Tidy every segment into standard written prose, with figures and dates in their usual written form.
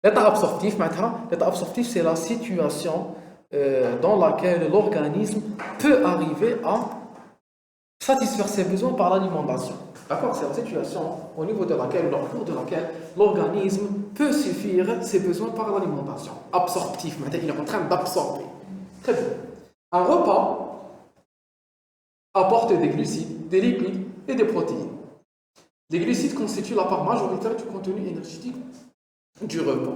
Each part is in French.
l'état absorptif, c'est la situation dans laquelle l'organisme peut arriver à satisfaire ses besoins par l'alimentation. D'accord? C'est la situation au niveau de laquelle, au cours de laquelle l'organisme peut suffire ses besoins par l'alimentation. Absorptif, maintenant, il est en train d'absorber. Très bien. Un repas apporte des glucides, des lipides et des protéines. Les glucides constituent la part majoritaire du contenu énergétique du repas.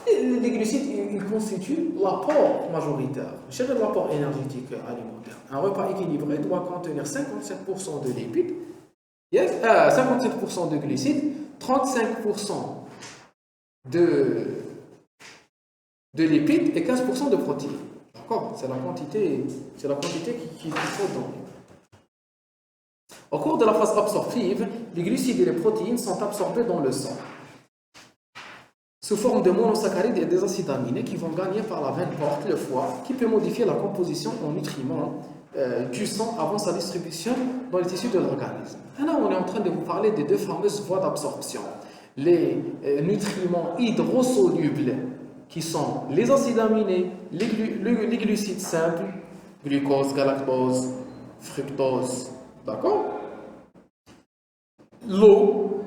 Et les glucides, ils constituent l'apport majoritaire, c'est l'apport énergétique alimentaire. Un repas équilibré doit contenir 55% de lipides, 55% de glucides, 35% de lipides et 15% de protéines. D'accord? C'est la quantité qu'il faut donner. Au cours de la phase absorptive, les glucides et les protéines sont absorbés dans le sang sous forme de monosaccharides et des acides aminés qui vont gagner par la veine porte, le foie, qui peut modifier la composition en nutriments du sang avant sa distribution dans les tissus de l'organisme. Là, on est en train de vous parler des deux fameuses voies d'absorption. Les nutriments hydrosolubles, qui sont les acides aminés, les glucides simples, glucose, galactose, fructose, d'accord? L'eau,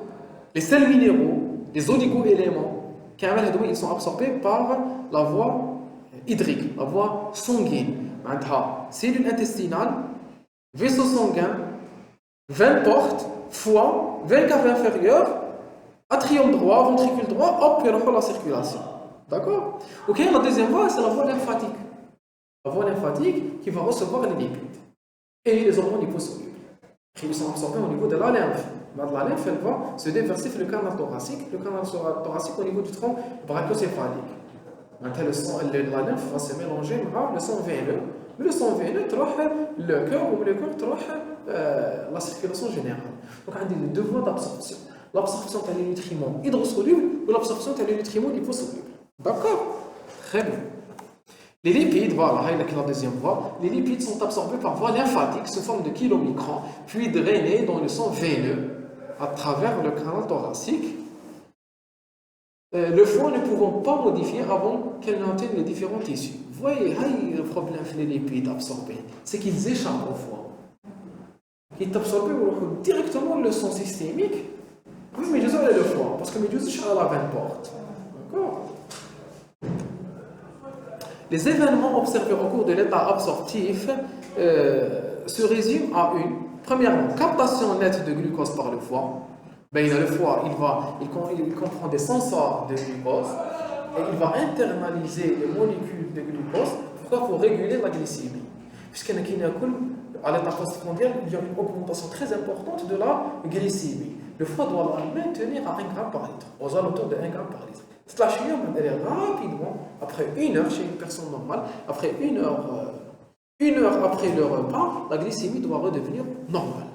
les sels minéraux, les oligo-éléments, ils sont absorbés par la voie hydrique, la voie sanguine. Cellule intestinale, vaisseau sanguin, veine porte, foie, veine cave inférieure, atrium droit, ventricule droit, hop, il y la circulation. D'accord? Ok, la deuxième voie, c'est la voie lymphatique. La voie lymphatique qui va recevoir les lipides et les hormones liposolubles. Ils sont absorbés au niveau de la lymphe. La lymphe, elle va se déverser sur le canal thoracique au niveau du tronc brachiocéphalique. Maintenant, la lymphe va se mélanger avec le sang veineux. Mais le sang veineux troche le cœur ou le cœur troche la circulation générale. Donc, on a deux voies d'absorption. L'absorption des nutriments hydrosolubles ou l'absorption des nutriments liposolubles. D'accord? Très bien. Les lipides, voilà, c'est la deuxième voie. Les lipides sont absorbés par voie lymphatique sous forme de kilomicrons, puis drainés dans le sang veineux à travers le canal thoracique. Le foie ne pouvant pas modifier avant qu'elle n'atteigne les différents tissus. Vous voyez, le problème des lipides absorbés, c'est qu'ils échappent au foie. Ils absorbent directement le sang systémique. Oui, mais je sais le foie, parce que je suis à la veine porte. D'accord? Les événements observés au cours de l'état absorptif se résument à premièrement, captation nette de glucose par le foie. Le foie, il comprend des sensors de glucose et il va internaliser les molécules de glucose. Pourquoi? Pour réguler la glycémie. Puisqu'à l'état postprandial, il y a une augmentation très importante de la glycémie. Le foie doit la maintenir à 1 g par litre, aux alentours de 1 g par litre. Cette lâcherie, elle est rapidement, après 1 heure chez une personne normale, après 1 heure après le repas, la glycémie doit redevenir normale.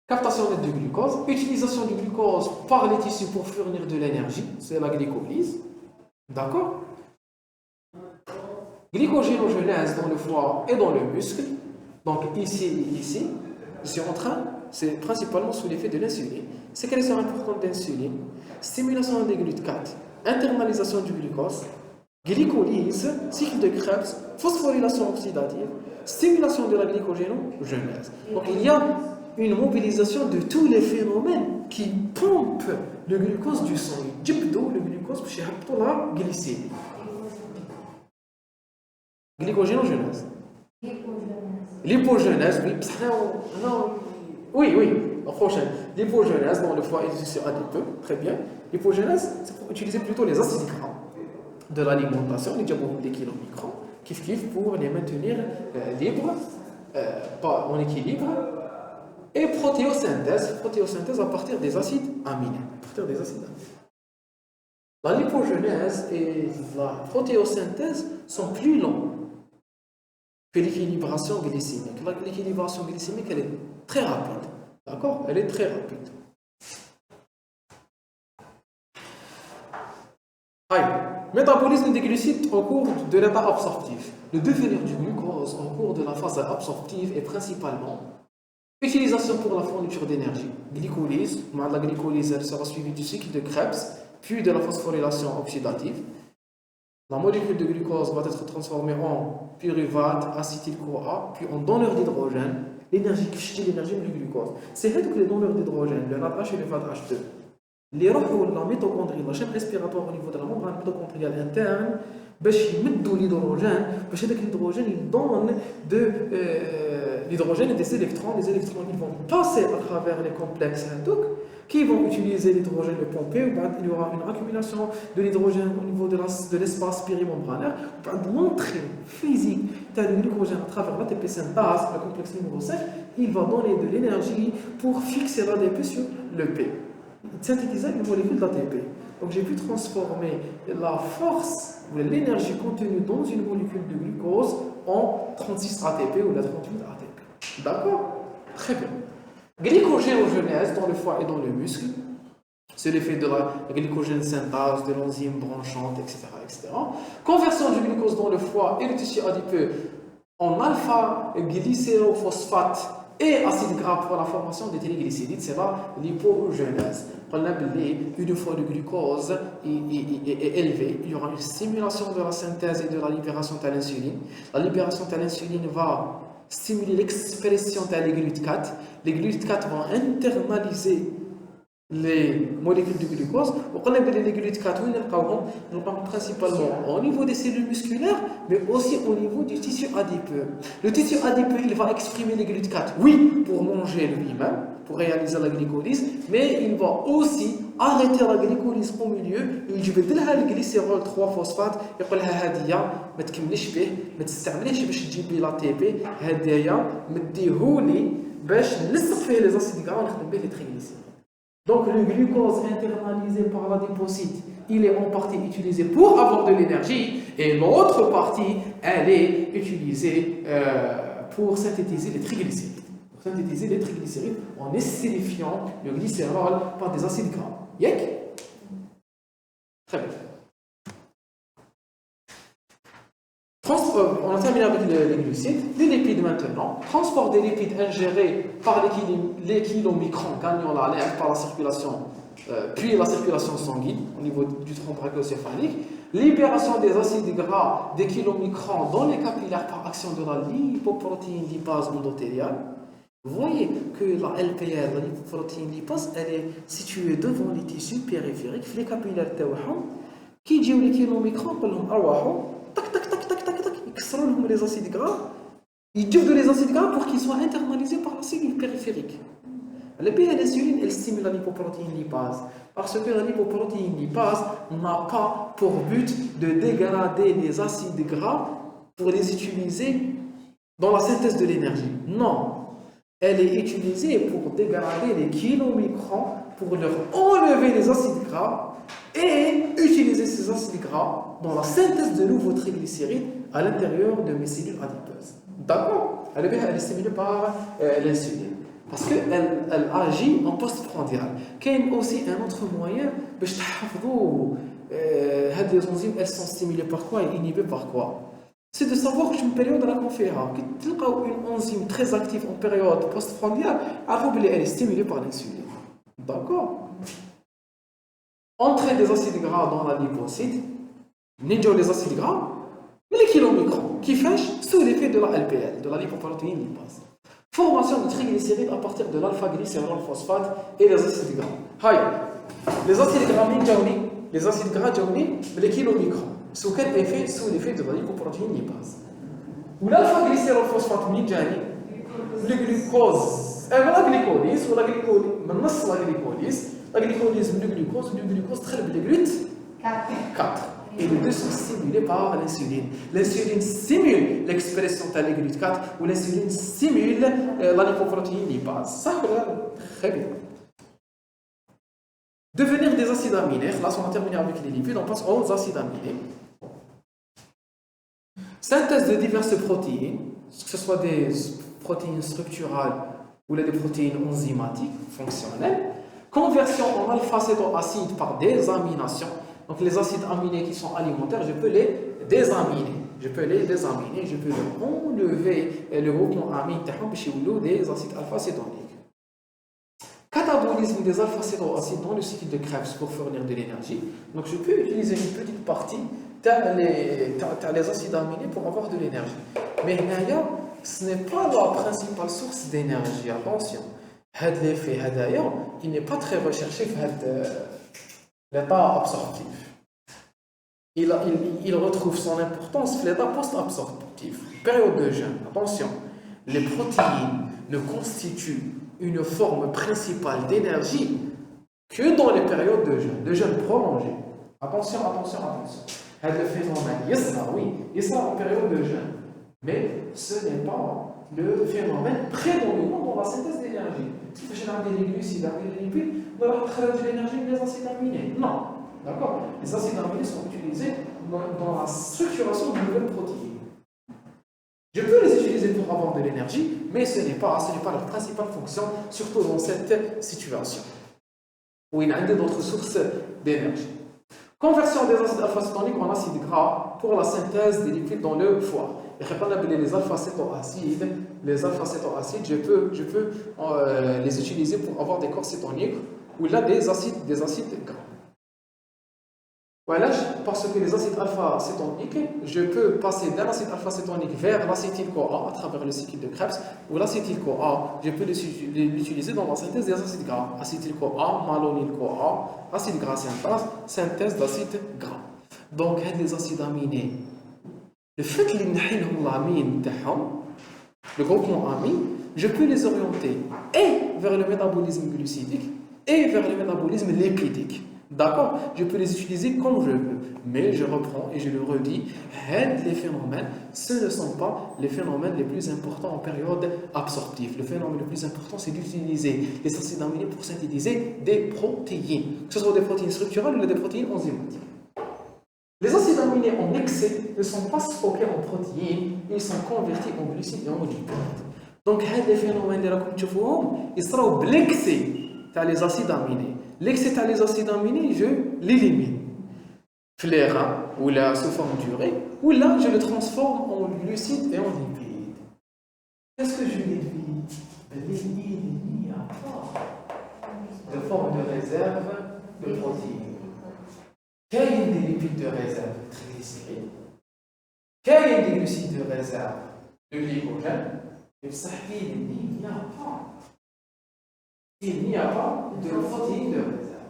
Captation nette du glucose, utilisation du glucose par les tissus pour fournir de l'énergie, c'est la glycolyse. D'accord? Glycogénogenèse dans le foie et dans le muscle. Donc ici, c'est principalement sous l'effet de l'insuline. Sécrétion importante d'insuline, stimulation des GLUT4, internalisation du glucose, glycolyse, cycle de Krebs, phosphorylation oxydative, stimulation de la glycogénogenèse. Donc il y a une mobilisation de tous les phénomènes qui pompent le glucose du sang. Ils d'eau le glucose chez la glycémie. Glycogénogenèse. L'hypogenèse, oui, la prochaine. L'hypogenèse dans le foie et les tissus adipeux, très bien. L'hypogenèse, c'est pour utiliser plutôt les acides gras de l'alimentation, les diaboliques des kilomicrons, kiff pour les maintenir libres, pas en équilibre. Et protéosynthèse à partir des acides aminés. La lipogenèse et la protéosynthèse sont plus longues que l'équilibration glycémique. L'équilibration glycémique, elle est très rapide. D'accord? Elle est très rapide. Métabolisme des glucides au cours de l'état absorptif. Le devenir du glucose au cours de la phase absorptive est principalement utilisation pour la fourniture d'énergie. Glycolyse, la glycolyse elle sera suivie du cycle de Krebs puis de la phosphorylation oxydative. La molécule de glucose va être transformée en pyruvate, acétyl-CoA, puis en donneur d'hydrogène. L'énergie, l'énergie du glucose. C'est les donneurs d'hydrogène, le NADH et le FADH2. Les la mitochondrie, la chaîne respiratoire au niveau de la membrane mitochondriale interne, باش يمدوا l'hydrogène, باش هذاك l'hydrogène il donne de l'hydrogène et des électrons. Les électrons ils vont passer à travers les complexes qui vont utiliser l'hydrogène le pomper, il y aura une accumulation de l'hydrogène au niveau de l'espace périmembranaire, l'entrée physique de l'hydrogène à travers l'ATP synthase, le complexe numéro 5, il va donner de l'énergie pour fixer l'ADP sur le P. Synthétiser une molécule d'ATP. Donc j'ai pu transformer la force ou l'énergie contenue dans une molécule de glucose en 36 ATP ou la 38 ATP. D'accord? Très bien. Glycogénogenèse dans le foie et dans le muscle, c'est l'effet de la glycogène synthase, de l'enzyme branchante, etc., etc. Conversion du glucose dans le foie et le tissu adipeux en alpha-glycérophosphate et acide gras pour la formation des triglycérides, c'est la lipogenèse. Une fois le glucose est élevé, il y aura une stimulation de la synthèse et de la libération de l'insuline. La libération de l'insuline va stimuler l'expression des GLUT4. Les GLUT4 vont internaliser les molécules de glucose. Les GLUT4, principalement au niveau des cellules musculaires, mais aussi au niveau du tissu adipeux. Le tissu adipeux, il va exprimer les GLUT4, oui, pour manger lui-même, pour réaliser la glycolyse, mais il va aussi arrêter la glycolyse au milieu. Il يجبد لها الجليسيرول 3 فوسفات يقول لها هذه ما تكمليش به ما تستعمليش باش تجيب لي لا تي بي هذايا مديهولي باش نلصق فيه لي زاسيد غرا ونخدم به لي تريغليسيريد. Donc le glucose internalisé par l'adipocyte, il est en partie utilisé pour avoir de l'énergie et l'autre partie, elle est utilisée pour synthétiser les triglycérides. Pour synthétiser les triglycérides en estérifiant le glycérol par des acides gras. Yek? Très bien. On a terminé avec les glucides. Les lipides maintenant. Transport des lipides ingérés par les kilomicrons gagnant la l'air par la circulation, puis la circulation sanguine au niveau du tronc brachiocéphalique. Libération des acides gras des kilomicrons dans les capillaires par action de la lipoprotéine lipase endothéliale. Vous voyez que la LPR, la lipoprotéine lipase, elle est située devant les tissus périphériques, les capillaires qui disent les kilomicrons, les acides gras, ils dupent les acides gras pour qu'ils soient internalisés par la cellule périphérique. L'insuline, elle stimule la lipoprotéine lipase parce que la lipoprotéine lipase n'a pas pour but de dégrader les acides gras pour les utiliser dans la synthèse de l'énergie. Non, elle est utilisée pour dégrader les kilomicrons pour leur enlever les acides gras et utiliser ces acides gras dans la synthèse de nouveaux triglycérides à l'intérieur de mes cellules adipeuses. D'accord? Elle est stimulée par l'insuline. Parce qu'elle agit en postprandial. Il y a aussi un autre moyen de savoir les enzymes elles sont stimulées par quoi et inhibées par quoi. C'est de savoir que une période de la conférence, une enzyme très active en période postprandiale, elle est stimulée par l'insuline. D'accord? Entrée des acides gras dans la lipocyte, les acides gras, mais les kilomicrons qui fâchent sous l'effet de la LPL, de la lipoprotéine lipase. Formation de triglycérides à partir de l'alpha-glycérol phosphate et les acides gras. Les acides gras les acides gras les kilomicrons. Sous quel effet? Sous l'effet de la lipoprotéine lipase. Ou l'alpha-glycérol phosphate le glucose. La glycolyse ou la glycolyse. La glycolyse du glucose très le GLUT 4. Et les deux sont stimulés par l'insuline. L'insuline stimule l'expression de la GLUT 4 ou l'insuline stimule la lipoprotéine lipase. Ça, très bien. Devenir des acides aminés. Là, on a terminé avec les lipides, on passe aux acides aminés. Synthèse de diverses protéines, que ce soit des protéines structurales ou des protéines enzymatiques, fonctionnelles. Conversion en alpha-cétoacide par désamination. Donc les acides aminés qui sont alimentaires, je peux les désaminer. Je peux leur enlever le groupement amine des acides alpha-cétoniques. métabolisme des alpha-cétoacides dans le cycle de Krebs pour fournir de l'énergie. Donc je peux utiliser une petite partie les acides aminés pour avoir de l'énergie. Mais d'ailleurs, ce n'est pas la principale source d'énergie. Attention, l'effet d'ailleurs, il n'est pas très recherché dans l'état absorptif. Il retrouve son importance dans l'état post-absorptif, période de jeûne. Attention, les protéines ne constituent une forme principale d'énergie que dans les périodes de jeûne prolongé. Attention. Le phénomène, il sera en période de jeûne. Mais ce n'est pas le phénomène prédominant dans la synthèse d'énergie. Si je fais des glucides, des lipides, on va de l'énergie des acides aminés. Non. D'accord? Les acides aminés sont utilisés dans la structuration de nouvelles protéines. Je peux les utiliser pour avoir de l'énergie, mais ce n'est pas leur principale fonction, surtout dans cette situation où il y a d'autres sources d'énergie. Conversion des acides alpha-cétoniques en acides gras pour la synthèse des lipides dans le foie. Les alpha-cétoacides, je peux les utiliser pour avoir des corps cétoniques ou là des acides gras. Voilà, parce que les acides alpha-cétoniques, je peux passer d'un acide alpha-cétonique vers l'acétyl-CoA à travers le cycle de Krebs, ou l'acétyl-CoA, je peux l'utiliser dans la synthèse des acides gras. Acétyl-CoA, malonyl-CoA, acide gras synthèse d'acide gras. Donc, les acides aminés, le fait qu'ils n'ont l'amine, le groupement amine, je peux les orienter et vers le métabolisme glucidique et vers le métabolisme lipidique. D'accord? Je peux les utiliser comme je veux. Mais je reprends et je le redis, les phénomènes, ce ne sont pas les phénomènes les plus importants en période absorptive. Le phénomène le plus important, c'est d'utiliser les acides aminés pour synthétiser des protéines, que ce soit des protéines structurales ou des protéines enzymatiques. Les acides aminés en excès ne sont pas stockés en protéines, ils sont convertis en glucides et en lipides. Donc, les phénomènes, ils seront l'excès des acides aminés. L'excès des acides aminés, je l'élimine. Flaira, ou là, sous forme d'urée, ou là, je le transforme en glucides et en lipides. Qu'est-ce que je l'élimine? Il n'y a pas de forme de réserve de protéines. Quel est des lipides de réserve? Triglycérides. Quel est des glucides de réserve? Le glycogène. Et ça, il n'y a pas. Il n'y a pas de protéines de réserve.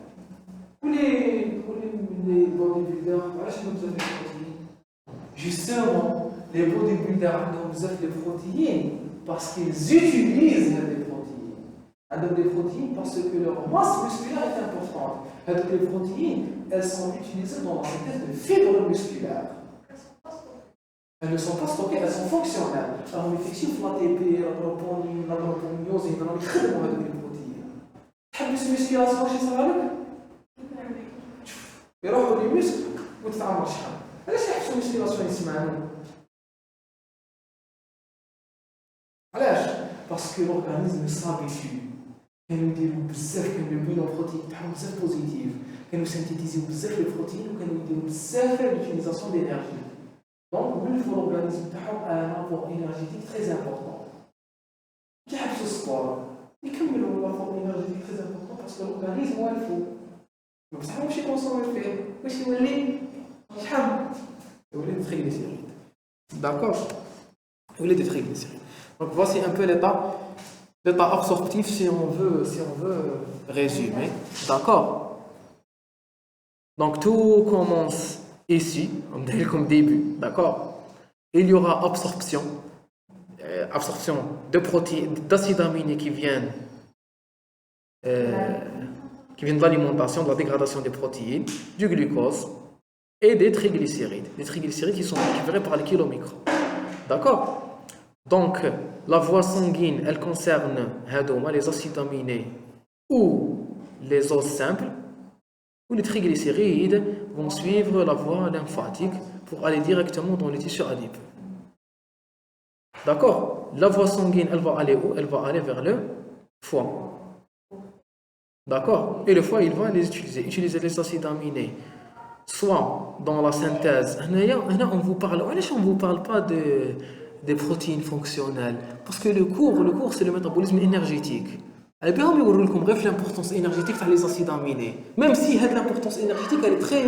Pour les bodybuilders, je vous donne des protéines. Justement, les bodybuilders ont besoin de protéines parce qu'ils utilisent des protéines. Donc des protéines parce que leur masse musculaire est importante. Donc les protéines, elles sont utilisées dans la synthèse de fibres musculaires. Elles ne sont pas stockées, elles sont fonctionnelles. Alors, l'effectif, l'ATP, la troponine, la troponiniosine, on a très de protéines. تحبس المسكيلاسيون شي صار لك يروحوا لي مسك وتتعمر شحال علاش يحبسوا المسكيلاسيون يسمعوا علاش باسكو لورغانيزم s'habitue كانوا يديروا بزاف كانوا يبينوا البروتين تاعهم بزاف بوزيتيف كانوا سينتيتيزيو بزاف لي بروتين وكانوا يديروا بزاف لوتيليزاسيون دينيرجي دونك ولف لورغانيزم تاعهم ان ابور انرجيتيك تري امبورطون كي يحبسوا السبور يكملوا لابور انرجيتيك تري امبورطون باسكو لورغانيزم والفو بصح ماشي كونسومي فيه واش يولي شحال يولي دي تريغليسيريد داكور يولي دي تريغليسيريد donc voici un peu l'état absorptif si on veut résumer d'accord donc tout commence ici comme début d'accord il y aura absorption de protéines d'acides aminés qui viennent de l'alimentation, de la dégradation des protéines, du glucose et des triglycérides. Les triglycérides qui sont récupérés par les kilomicrons. D'accord? Donc, la voie sanguine, elle concerne les acides aminés ou les os simples, ou les triglycérides vont suivre la voie lymphatique pour aller directement dans le tissu adipeux. D'accord? La voie sanguine, elle va aller où? Elle va aller vers le foie. D'accord? Et le foie, il va les utiliser les acides aminés, soit dans la synthèse. On vous parle pas des protéines fonctionnelles. Parce que le cours, c'est le métabolisme énergétique. Elle bien bref l'importance énergétique des acides aminés. Même si l'importance énergétique elle est très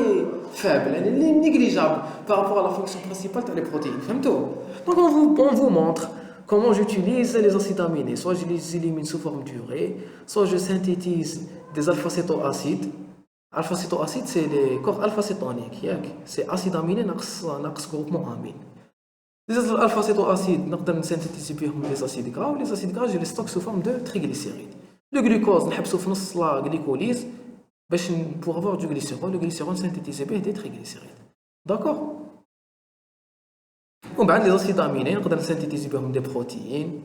faible, elle est négligeable par rapport à la fonction principale des protéines. Donc on vous montre comment j'utilise les acides aminés. Soit je les élimine sous forme d'urée, soit je synthétise des alpha-cétoacides. Alpha-cétoacides, c'est les corps alpha-cétoniques. C'est acide aminé ناقص groupement amine. Les alpha-cétoacides, nous synthétisons les acides gras, ou les acides gras, je les stocke sous forme de triglycérides. Le glucose, nous la glycolyse pour avoir du glycérol. Le glycérol synthétisé des triglycérides. D'accord? Les acides aminés, nous synthétisons des protéines.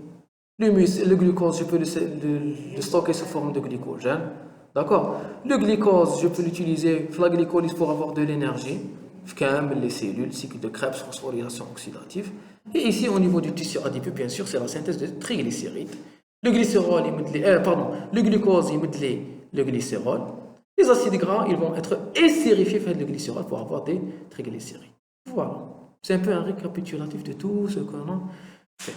Le glucose, je peux le stocker sous forme de glycogène. D'accord? Le glucose, je peux l'utiliser la glycolyse pour avoir de l'énergie. Les cellules, cycle de Krebs, phosphorylation oxydative. Et ici, au niveau du tissu adipeux, bien sûr, c'est la synthèse de triglycérides. Le glycérol, le glucose, il met le glycérol. Les acides gras, ils vont être estérifiés avec le glycérol pour avoir des triglycérides. Voilà. C'est un peu un récapitulatif de tout ce qu'on a fait.